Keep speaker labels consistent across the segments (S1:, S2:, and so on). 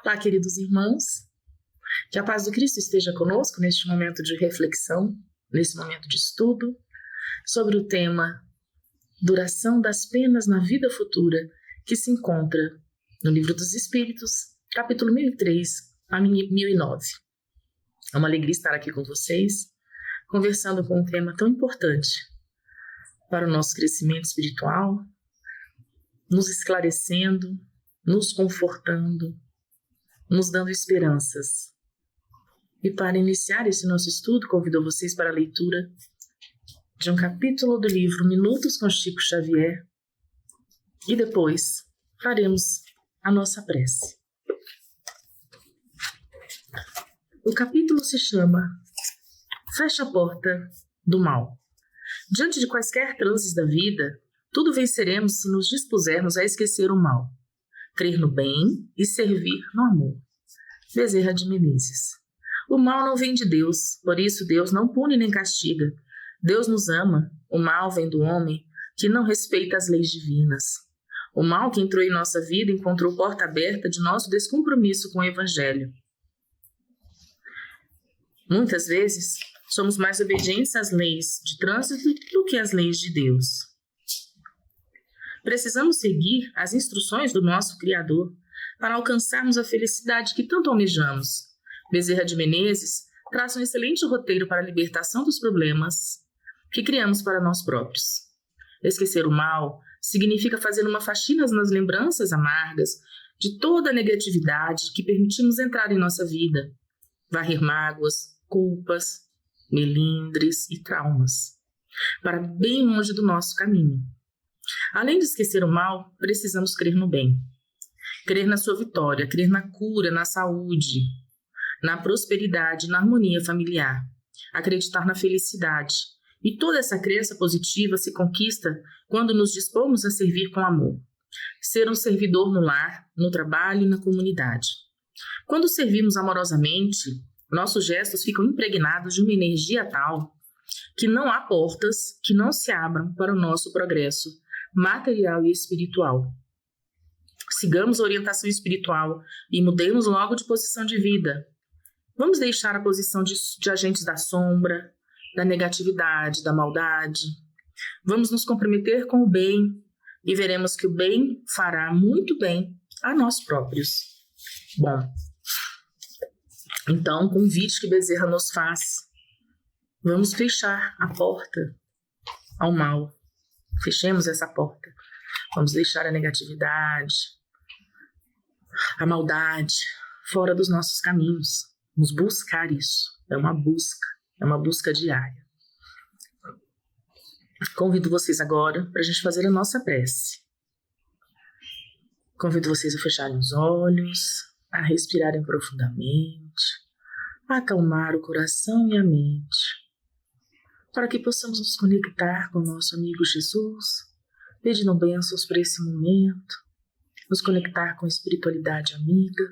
S1: Olá, queridos irmãos, que a paz do Cristo esteja conosco neste momento de reflexão, nesse momento de estudo, sobre o tema Duração das penas na vida futura, que se encontra no Livro dos Espíritos, capítulo 1003 a 1009. É uma alegria estar aqui com vocês, conversando com um tema tão importante para o nosso crescimento espiritual, nos esclarecendo, nos confortando, nos dando esperanças. E para iniciar esse nosso estudo, convido vocês para a leitura de um capítulo do livro Minutos com Chico Xavier e depois faremos a nossa prece. O capítulo se chama Fecha a Porta do Mal. Diante de quaisquer transes da vida, tudo venceremos se nos dispusermos a esquecer o mal, crer no bem e servir no amor. Bezerra de Menezes. O mal não vem de Deus, por isso Deus não pune nem castiga. Deus nos ama, o mal vem do homem que não respeita as leis divinas. O mal que entrou em nossa vida encontrou porta aberta de nosso descompromisso com o Evangelho. Muitas vezes, somos mais obedientes às leis de trânsito do que às leis de Deus. Precisamos seguir as instruções do nosso Criador para alcançarmos a felicidade que tanto almejamos. Bezerra de Menezes traça um excelente roteiro para a libertação dos problemas que criamos para nós próprios. Esquecer o mal significa fazer uma faxina nas lembranças amargas de toda a negatividade que permitimos entrar em nossa vida, varrer mágoas, culpas, melindres e traumas, para bem longe do nosso caminho. Além de esquecer o mal, precisamos crer no bem. Crer na sua vitória, crer na cura, na saúde, na prosperidade, na harmonia familiar. Acreditar na felicidade. E toda essa crença positiva se conquista quando nos dispomos a servir com amor. Ser um servidor no lar, no trabalho e na comunidade. Quando servimos amorosamente, nossos gestos ficam impregnados de uma energia tal que não há portas que não se abram para o nosso progresso material e espiritual. Sigamos a orientação espiritual e mudemos logo de posição de vida. Vamos deixar a posição de agentes da sombra, da negatividade, da maldade. Vamos nos comprometer com o bem e veremos que o bem fará muito bem a nós próprios. Bom, então, o convite que Bezerra nos faz, vamos fechar a porta ao mal. Fechemos essa porta. Vamos deixar a negatividade, a maldade fora dos nossos caminhos. Vamos buscar isso. É uma busca diária. Convido vocês agora para a gente fazer a nossa prece. Convido vocês a fecharem os olhos, a respirarem profundamente, a acalmar o coração e a mente, para que possamos nos conectar com o nosso amigo Jesus, pedindo bênçãos para esse momento, nos conectar com a espiritualidade amiga,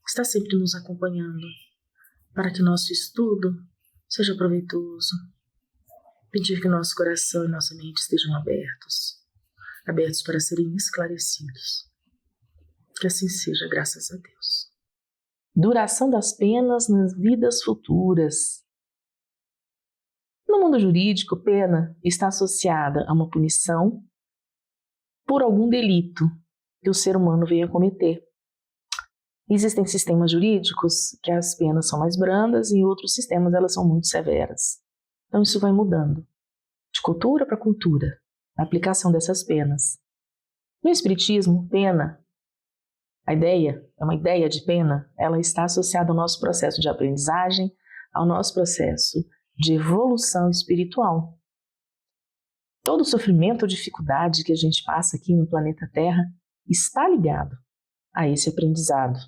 S1: que está sempre nos acompanhando, para que nosso estudo seja proveitoso, pedir que nosso coração e nossa mente estejam abertos para serem esclarecidos. Que assim seja, graças a Deus. Duração das penas nas vidas futuras. No mundo jurídico, pena está associada a uma punição por algum delito que o ser humano venha cometer. Existem sistemas jurídicos que as penas são mais brandas e em outros sistemas elas são muito severas. Então isso vai mudando de cultura para cultura, a aplicação dessas penas. No Espiritismo, pena, a ideia é uma ideia de pena, ela está associada ao nosso processo de aprendizagem, ao nosso processo de evolução espiritual. Todo o sofrimento ou dificuldade que a gente passa aqui no planeta Terra está ligado a esse aprendizado.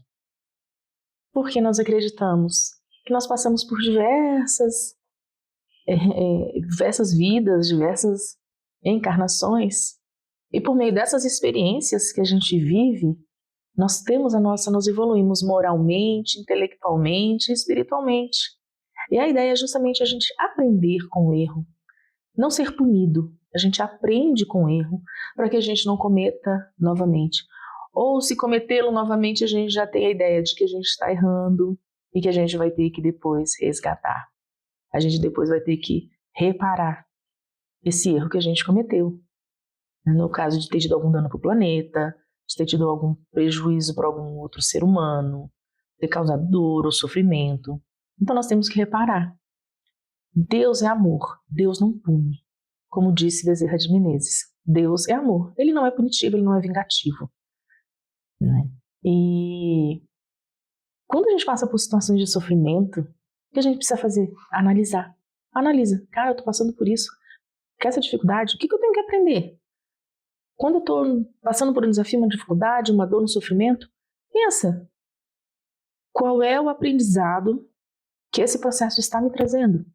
S1: Porque nós acreditamos que nós passamos por diversas vidas, diversas encarnações, e por meio dessas experiências que a gente vive, nós evoluímos moralmente, intelectualmente e espiritualmente. E a ideia é justamente a gente aprender com o erro, não ser punido. A gente aprende com o erro para que a gente não cometa novamente. Ou se cometê-lo novamente, a gente já tem a ideia de que a gente está errando e que a gente vai ter que depois resgatar. A gente depois vai ter que reparar esse erro que a gente cometeu. No caso de ter tido algum dano para o planeta, de ter tido algum prejuízo para algum outro ser humano, ter causado dor ou sofrimento. Então nós temos que reparar. Deus é amor, Deus não pune. Como disse Bezerra de Menezes, Deus é amor, ele não é punitivo, ele não é vingativo. Né? E quando a gente passa por situações de sofrimento, o que a gente precisa fazer? Analisar. Analisa. Cara, eu tô passando por isso. Com essa dificuldade, o que eu tenho que aprender? Quando eu tô passando por um desafio, uma dificuldade, uma dor, um sofrimento, pensa. Qual é o aprendizado que esse processo está me trazendo?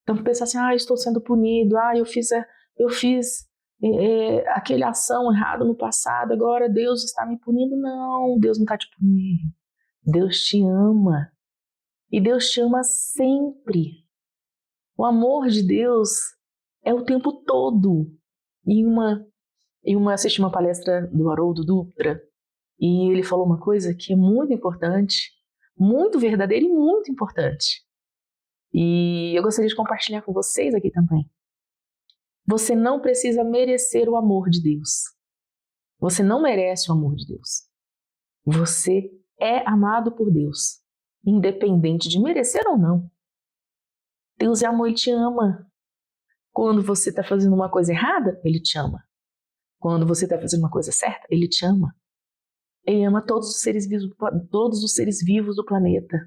S1: Então, pensa assim, estou sendo punido, eu fiz aquela ação errada no passado, agora Deus está me punindo. Não, Deus não está te punindo. Deus te ama. E Deus te ama sempre. O amor de Deus é o tempo todo. Assisti uma palestra do Haroldo Dutra e ele falou uma coisa que é muito importante, muito verdadeira e muito importante. E eu gostaria de compartilhar com vocês aqui também. Você não precisa merecer o amor de Deus. Você não merece o amor de Deus. Você é amado por Deus, independente de merecer ou não. Deus é amor, Ele te ama. Quando você está fazendo uma coisa errada, Ele te ama. Quando você está fazendo uma coisa certa, Ele te ama. Ele ama todos os seres vivos do planeta.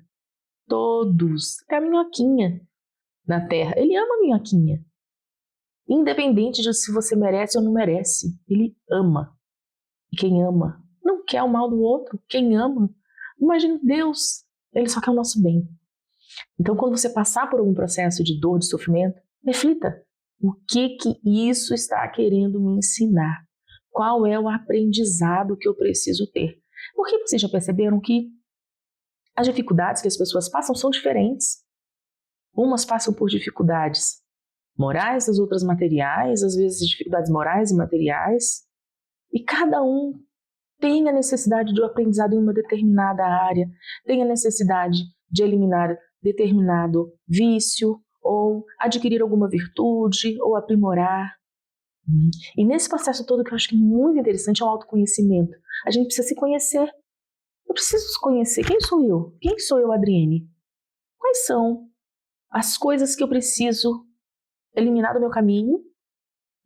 S1: Todos. Até a minhoquinha na Terra. Ele ama a minhoquinha. Independente de se você merece ou não merece. Ele ama. E quem ama não quer o mal do outro. Quem ama, imagina Deus. Ele só quer o nosso bem. Então, quando você passar por algum processo de dor, de sofrimento, reflita. O que isso está querendo me ensinar? Qual é o aprendizado que eu preciso ter? Porque vocês já perceberam que as dificuldades que as pessoas passam são diferentes. Umas passam por dificuldades morais, as outras materiais, às vezes dificuldades morais e materiais. E cada um tem a necessidade de um aprendizado em uma determinada área, tem a necessidade de eliminar determinado vício, ou adquirir alguma virtude, ou aprimorar. E nesse processo todo que eu acho que é muito interessante é o autoconhecimento. A gente precisa se conhecer. Eu preciso se conhecer. Quem sou eu? Quem sou eu, Adriene? Quais são as coisas que eu preciso eliminar do meu caminho,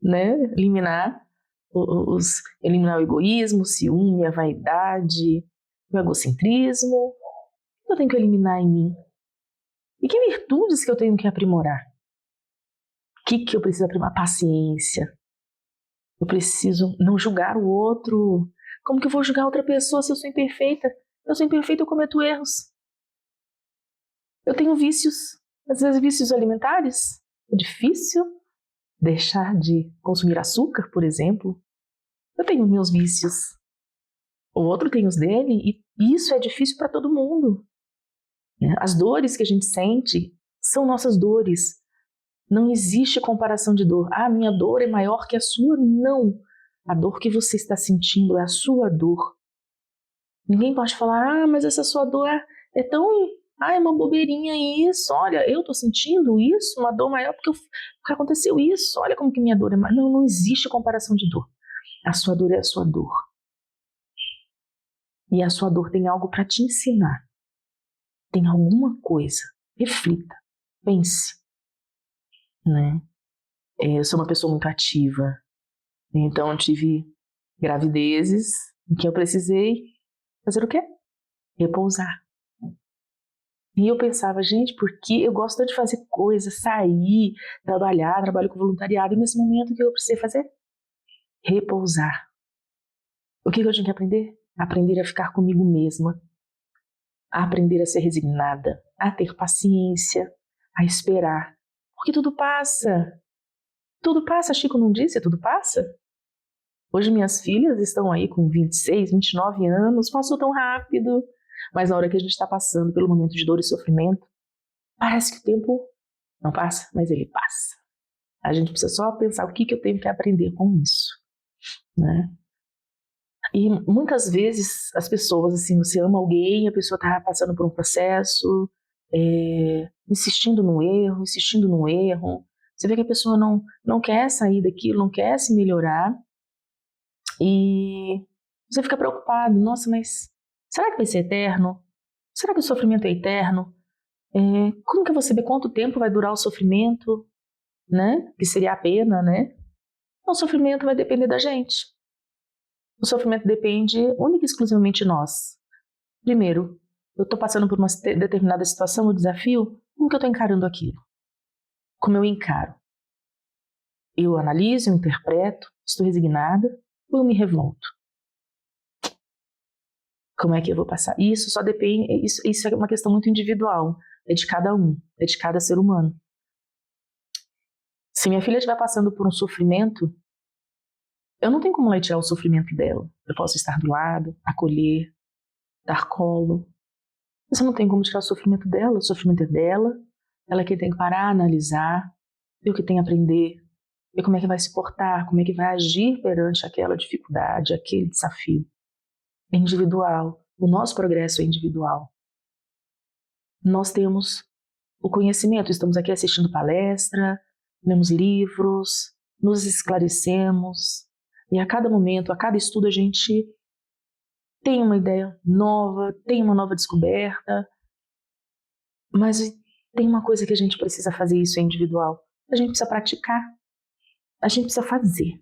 S1: né? Eliminar o egoísmo, o ciúme, a vaidade, o egocentrismo. O que eu tenho que eliminar em mim? E que virtudes que eu tenho que aprimorar? O que eu preciso aprimorar? Paciência. Eu preciso não julgar o outro. Como que eu vou julgar outra pessoa se eu sou imperfeita? Eu sou imperfeita, eu cometo erros. Eu tenho vícios, às vezes vícios alimentares. É difícil deixar de consumir açúcar, por exemplo. Eu tenho meus vícios. O outro tem os dele e isso é difícil para todo mundo. As dores que a gente sente são nossas dores. Não existe comparação de dor. Minha dor é maior que a sua. Não. A dor que você está sentindo é a sua dor. Ninguém pode falar, mas essa sua dor é tão... é uma bobeirinha isso. Olha, eu estou sentindo isso, uma dor maior porque aconteceu isso. Olha como que minha dor é maior. Não existe comparação de dor. A sua dor é a sua dor. E a sua dor tem algo para te ensinar. Tem alguma coisa. Reflita. Pense. Né? Eu sou uma pessoa muito ativa. Então eu tive gravidezes em que eu precisei fazer o quê? Repousar. E eu pensava, gente, porque eu gosto tanto de fazer coisas, sair, trabalho com voluntariado, e nesse momento o que eu precisei fazer? Repousar. O que eu tinha que aprender? Aprender a ficar comigo mesma, a aprender a ser resignada, a ter paciência, a esperar. Porque tudo passa. Tudo passa, Chico não disse? Tudo passa. Hoje minhas filhas estão aí com 26, 29 anos, passou tão rápido. Mas na hora que a gente está passando pelo momento de dor e sofrimento, parece que o tempo não passa, mas ele passa. A gente precisa só pensar o que eu tenho que aprender com isso. Né? E muitas vezes as pessoas, assim, você ama alguém, a pessoa está passando por um processo, insistindo no erro, você vê que a pessoa não quer sair daquilo, não quer se melhorar, e você fica preocupado, nossa, mas será que vai ser eterno? Será que o sofrimento é eterno? Como que eu vou saber quanto tempo vai durar o sofrimento, né? Que seria a pena, né? O sofrimento vai depender da gente. O sofrimento depende única e exclusivamente de nós. Primeiro, eu estou passando por uma determinada situação, um desafio, como que eu estou encarando aquilo? Como eu encaro? Eu analiso, eu interpreto, estou resignada ou eu me revolto? Como é que eu vou passar? Isso só depende, isso é uma questão muito individual, é de cada um, é de cada ser humano. Se minha filha estiver passando por um sofrimento, eu não tenho como ela tirar o sofrimento dela. Eu posso estar do lado, acolher, dar colo, mas eu não tenho como tirar o sofrimento dela. O sofrimento é dela, ela é quem tem que parar, analisar, ver o que tem a aprender, ver como é que vai se portar, como é que vai agir perante aquela dificuldade, aquele desafio. É individual. O nosso progresso é individual. Nós temos o conhecimento, estamos aqui assistindo palestra, lemos livros, nos esclarecemos, e a cada momento, a cada estudo, a gente tem uma ideia nova, tem uma nova descoberta, mas tem uma coisa que a gente precisa fazer, isso é individual. A gente precisa praticar, a gente precisa fazer.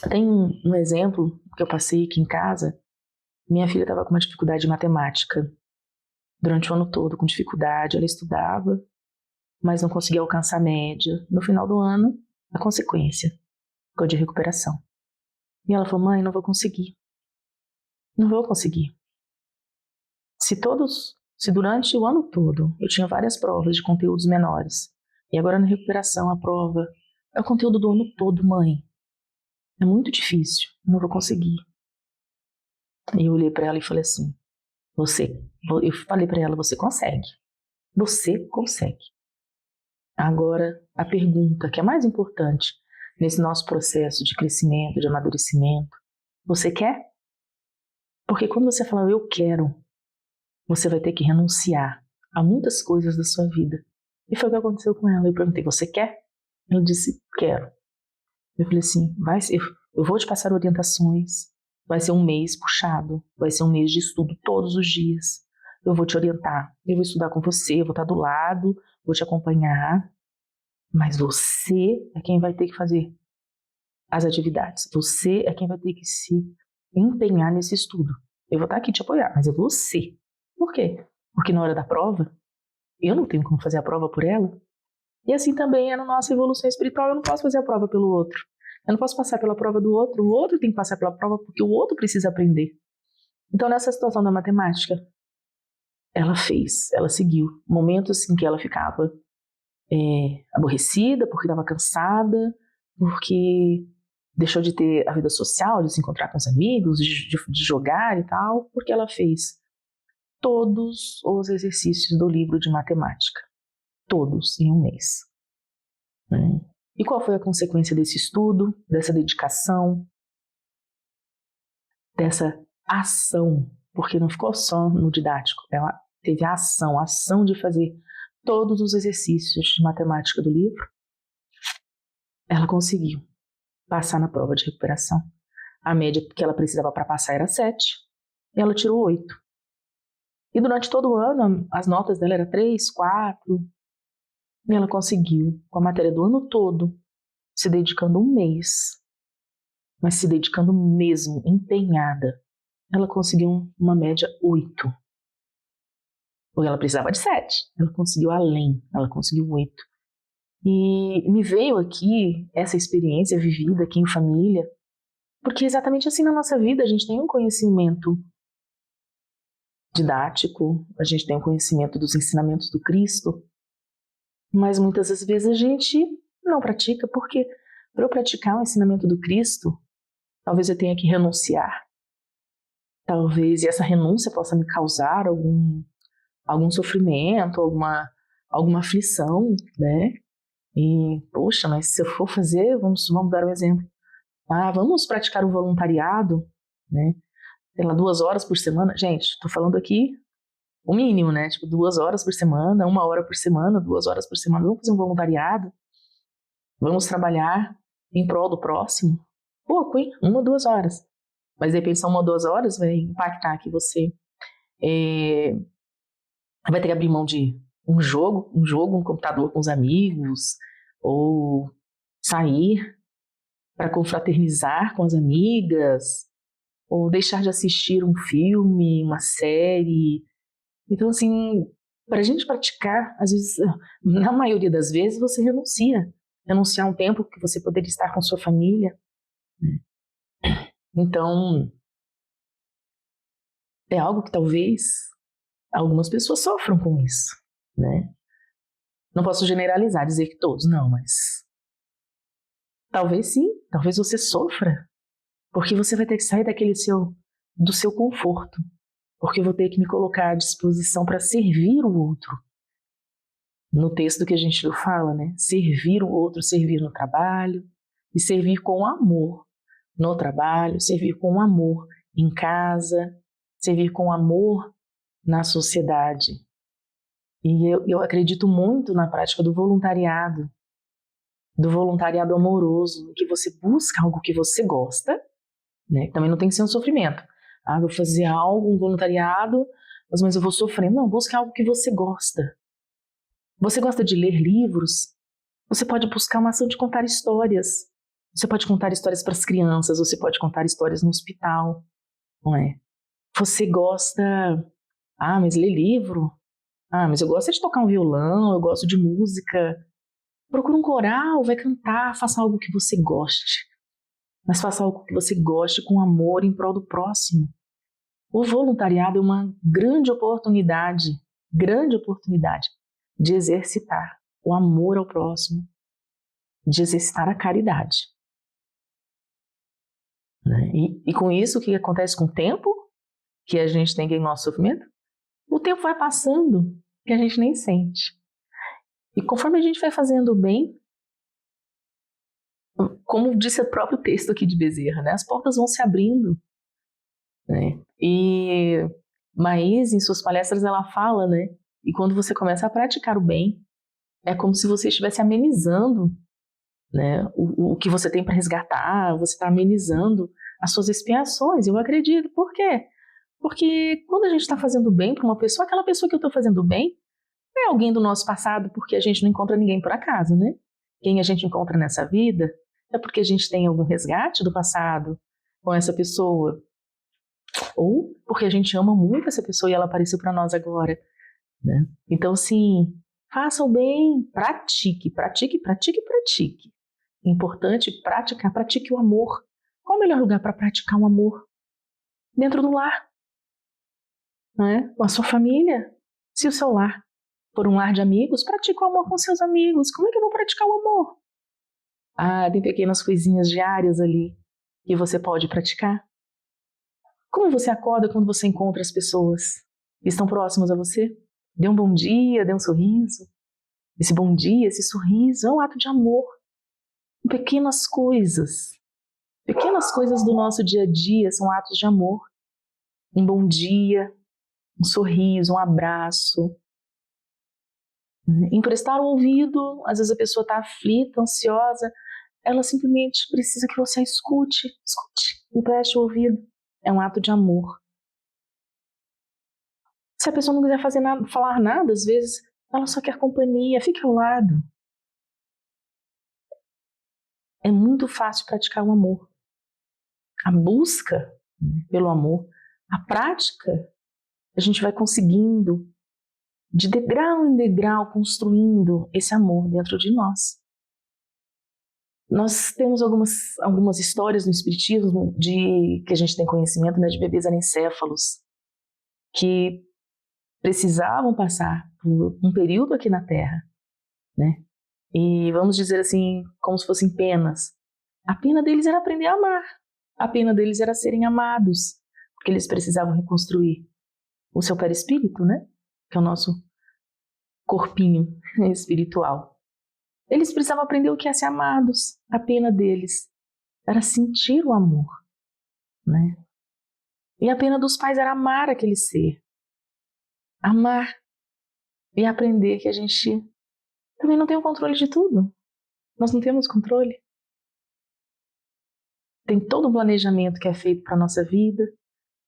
S1: Tem um exemplo que eu passei aqui em casa. Minha filha estava com uma dificuldade de matemática durante o ano todo, com dificuldade. Ela estudava, mas não conseguia alcançar a média. No final do ano, a consequência ficou de recuperação. E ela falou: mãe, não vou conseguir. Não vou conseguir. Se durante o ano todo eu tinha várias provas de conteúdos menores, e agora na recuperação a prova é o conteúdo do ano todo, mãe, é muito difícil, não vou conseguir. E eu olhei para ela e falei assim: eu falei para ela, você consegue. Você consegue. Agora, a pergunta que é mais importante nesse nosso processo de crescimento, de amadurecimento, você quer? Porque quando você fala eu quero, você vai ter que renunciar a muitas coisas da sua vida. E foi o que aconteceu com ela. Eu perguntei: você quer? Ela disse: quero. Eu falei assim: eu vou te passar orientações. Vai ser um mês puxado, vai ser um mês de estudo todos os dias. Eu vou te orientar, eu vou estudar com você, eu vou estar do lado, vou te acompanhar. Mas você é quem vai ter que fazer as atividades. Você é quem vai ter que se empenhar nesse estudo. Eu vou estar aqui te apoiar, mas é você. Por quê? Porque na hora da prova, eu não tenho como fazer a prova por ela. E assim também é na nossa evolução espiritual, eu não posso fazer a prova pelo outro. Eu não posso passar pela prova do outro, o outro tem que passar pela prova porque o outro precisa aprender. Então, nessa situação da matemática, ela seguiu. Momentos em que ela ficava aborrecida, porque estava cansada, porque deixou de ter a vida social, de se encontrar com os amigos, de jogar e tal, porque ela fez todos os exercícios do livro de matemática. Todos em um mês. E qual foi a consequência desse estudo, dessa dedicação, dessa ação? Porque não ficou só no didático, ela teve a ação de fazer todos os exercícios de matemática do livro. Ela conseguiu passar na prova de recuperação. A média que ela precisava para passar era 7, e ela tirou 8. E durante todo o ano, as notas dela eram 3, 4, e ela conseguiu, com a matéria do ano todo, se dedicando um mês, mas se dedicando mesmo, empenhada, ela conseguiu uma média 8. Porque ela precisava de 7, ela conseguiu além, ela conseguiu 8. E me veio aqui essa experiência vivida aqui em família, porque exatamente assim na nossa vida a gente tem um conhecimento didático, a gente tem um conhecimento dos ensinamentos do Cristo, mas muitas das vezes a gente não pratica, porque para eu praticar o ensinamento do Cristo, talvez eu tenha que renunciar. Talvez essa renúncia possa me causar algum sofrimento, alguma aflição, né? E, poxa, mas se eu for fazer, vamos dar um exemplo. Vamos praticar o voluntariado, né? Sei lá, 2 horas por semana. Gente, estou falando aqui o mínimo, né? Tipo, 2 horas por semana, 1 hora por semana, 2 horas por semana. Vamos fazer um voluntariado. Vamos trabalhar em prol do próximo. Pouco, hein? 1 ou 2 horas. Mas de repente são 1 ou 2 horas, vai impactar que você vai ter que abrir mão de um jogo, um computador com os amigos, ou sair para confraternizar com as amigas, ou deixar de assistir um filme, uma série. Então, assim, para a gente praticar, às vezes, na maioria das vezes, você renunciar um tempo que você poderia estar com sua família. Então, é algo que talvez algumas pessoas sofram com isso, né? Não posso generalizar, dizer que todos, não, mas talvez sim, talvez você sofra, porque você vai ter que sair do seu conforto, porque eu vou ter que me colocar à disposição para servir o outro. No texto que a gente fala, né? Servir o outro, servir no trabalho e servir com amor no trabalho, servir com amor em casa, servir com amor na sociedade. E eu acredito muito na prática do voluntariado amoroso, que você busca algo que você gosta, né? Também não tem que ser um sofrimento. Vou fazer algo, um voluntariado, mas eu vou sofrer. Não, busque algo que você gosta. Você gosta de ler livros? Você pode buscar uma ação de contar histórias. Você pode contar histórias para as crianças, você pode contar histórias no hospital, não é? Você gosta... mas ler livro? Mas eu gosto de tocar um violão, eu gosto de música. Procura um coral, vai cantar, faça algo que você goste. Mas faça algo que você goste com amor em prol do próximo. O voluntariado é uma grande oportunidade de exercitar o amor ao próximo, de exercitar a caridade. Né? E com isso, o que acontece com o tempo que a gente tem em nosso sofrimento? O tempo vai passando que a gente nem sente. E conforme a gente vai fazendo o bem, como disse o próprio texto aqui de Bezerra, né? As portas vão se abrindo. Né? E Maíse, em suas palestras, ela fala, né? E quando você começa a praticar o bem, é como se você estivesse amenizando, né, o que você tem para resgatar, você está amenizando as suas expiações. Eu acredito. Por quê? Porque quando a gente está fazendo bem para uma pessoa, aquela pessoa que eu estou fazendo bem é alguém do nosso passado, porque a gente não encontra ninguém por acaso, né? Quem a gente encontra nessa vida é porque a gente tem algum resgate do passado com essa pessoa, ou porque a gente ama muito essa pessoa e ela apareceu para nós agora, né? Então, assim, faça o bem, pratique. Importante praticar, pratique o amor. Qual o melhor lugar para praticar o amor? Dentro do lar, né? Com a sua família. Se o seu lar for um lar de amigos, pratique o amor com seus amigos. Como é que eu vou praticar o amor? Tem pequenas coisinhas diárias ali que você pode praticar. Como você acorda quando você encontra as pessoas que estão próximas a você? Dê um bom dia, dê um sorriso. Esse bom dia, esse sorriso é um ato de amor. Pequenas coisas do nosso dia a dia são atos de amor. Um bom dia, um sorriso, um abraço. Emprestar o ouvido, às vezes a pessoa está aflita, ansiosa, ela simplesmente precisa que você escute, empreste o ouvido. É um ato de amor. Se a pessoa não quiser fazer nada, falar nada, às vezes ela só quer companhia, fique ao lado. É muito fácil praticar o amor. A busca pelo amor, a prática, a gente vai conseguindo, de degrau em degrau, construindo esse amor dentro de nós. Nós temos algumas histórias no Espiritismo que a gente tem conhecimento, né, de bebês anencéfalos que precisavam passar por um período aqui na Terra, né? E vamos dizer assim, como se fossem penas. A pena deles era aprender a amar. A pena deles era serem amados, porque eles precisavam reconstruir o seu perispírito, né? Que é o nosso corpinho espiritual. Eles precisavam aprender o que é ser amados. A pena deles era sentir o amor, né? E a pena dos pais era amar aquele ser. Amar e aprender que a gente também não tem o controle de tudo. Nós não temos controle. Tem todo um planejamento que é feito para a nossa vida,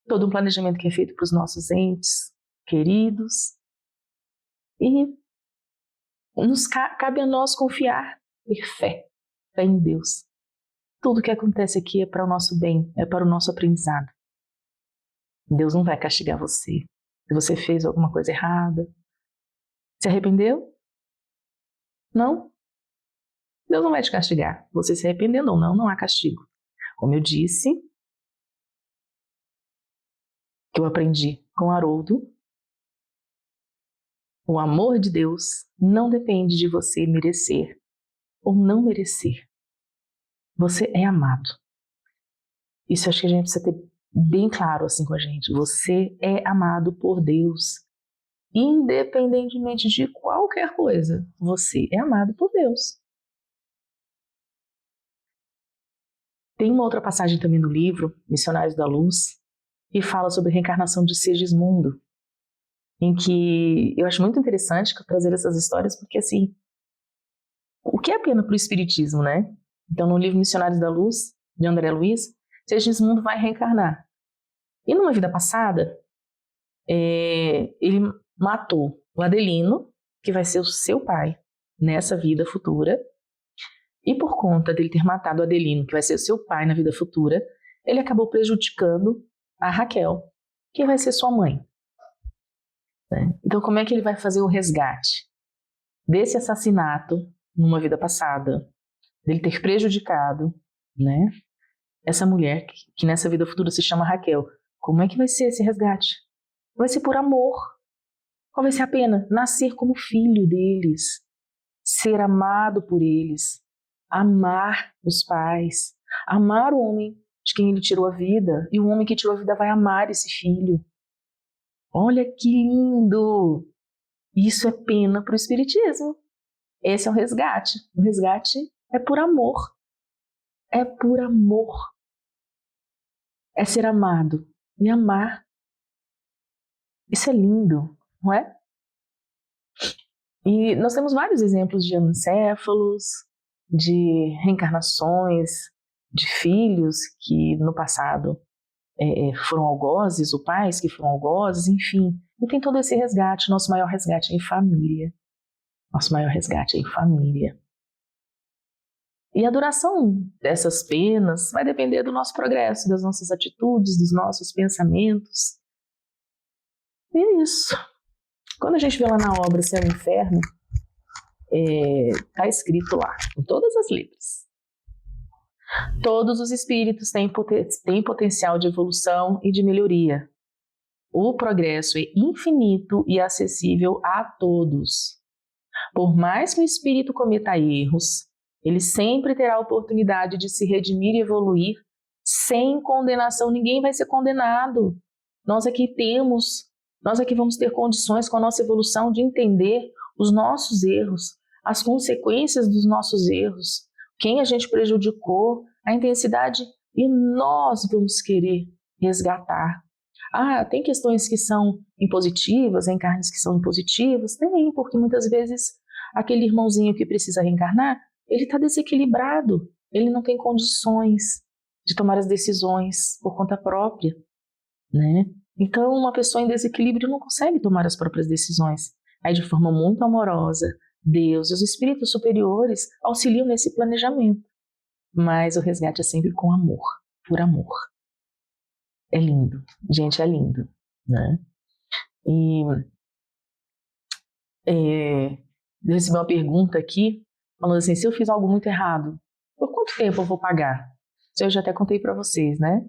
S1: todo um planejamento que é feito para os nossos entes queridos. E cabe a nós confiar, ter fé em Deus. Tudo que acontece aqui é para o nosso bem, é para o nosso aprendizado. Deus não vai castigar você. Se você fez alguma coisa errada, se arrependeu? Não? Deus não vai te castigar. Você se arrependendo ou não, não há castigo. Como eu disse, que eu aprendi com Haroldo, o amor de Deus não depende de você merecer ou não merecer. Você é amado. Isso eu acho que a gente precisa ter bem claro assim com a gente. Você é amado por Deus. Independentemente de qualquer coisa, você é amado por Deus. Tem uma outra passagem também no livro, Missionários da Luz, que fala sobre a reencarnação de Segismundo, em que eu acho muito interessante trazer essas histórias, porque assim, o que é pena para o Espiritismo, né? Então, no livro Missionários da Luz, de André Luiz, Segismundo vai reencarnar. E numa vida passada, ele matou o Adelino, que vai ser o seu pai nessa vida futura, e por conta dele ter matado o Adelino, que vai ser o seu pai na vida futura, ele acabou prejudicando a Raquel, que vai ser sua mãe. Né? Então, como é que ele vai fazer o resgate desse assassinato numa vida passada, dele ter prejudicado, né, essa mulher que nessa vida futura se chama Raquel? Como é que vai ser esse resgate? Vai ser por amor. Qual vai ser a pena? Nascer como filho deles, ser amado por eles, amar os pais, amar o homem de quem ele tirou a vida, e o homem que tirou a vida vai amar esse filho. Olha que lindo! Isso é pena para o Espiritismo. Esse é o resgate. O resgate é por amor. É por amor. É ser amado e amar. Isso é lindo, não é? E nós temos vários exemplos de ancéfalos, de reencarnações, de filhos que no passado foram algozes, ou pais que foram algozes, enfim. E tem todo esse resgate. Nosso maior resgate é em família. Nosso maior resgate é em família. E a duração dessas penas vai depender do nosso progresso, das nossas atitudes, dos nossos pensamentos. E é isso. Quando a gente vê lá na obra Céu e Inferno, está escrito lá, com todas as letras. Todos os espíritos têm potencial de evolução e de melhoria. O progresso é infinito e acessível a todos. Por mais que o espírito cometa erros, ele sempre terá a oportunidade de se redimir e evoluir sem condenação. Ninguém vai ser condenado. Nós aqui vamos ter condições com a nossa evolução de entender os nossos erros, as consequências dos nossos erros, quem a gente prejudicou, a intensidade, e nós vamos querer resgatar. Tem questões que são impositivas, encarnes que são impositivas? Tem, porque muitas vezes aquele irmãozinho que precisa reencarnar, ele está desequilibrado, ele não tem condições de tomar as decisões por conta própria, né? Então, uma pessoa em desequilíbrio não consegue tomar as próprias decisões. Aí, de forma muito amorosa, Deus e os espíritos superiores auxiliam nesse planejamento. Mas o resgate é sempre com amor, por amor. É lindo, gente, é lindo, né? E eu recebi uma pergunta aqui, falando assim, se eu fiz algo muito errado, por quanto tempo eu vou pagar? Isso eu já até contei para vocês, né?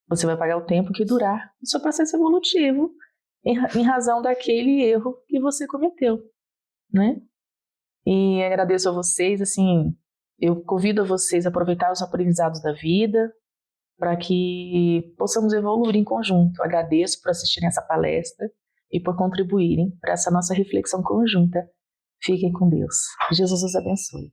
S1: Você vai pagar o tempo que durar o seu processo evolutivo em razão daquele erro que você cometeu, né? E agradeço a vocês, assim, eu convido a vocês a aproveitar os aprendizados da vida para que possamos evoluir em conjunto. Agradeço por assistirem essa palestra e por contribuírem para essa nossa reflexão conjunta. Fiquem com Deus. Jesus os abençoe.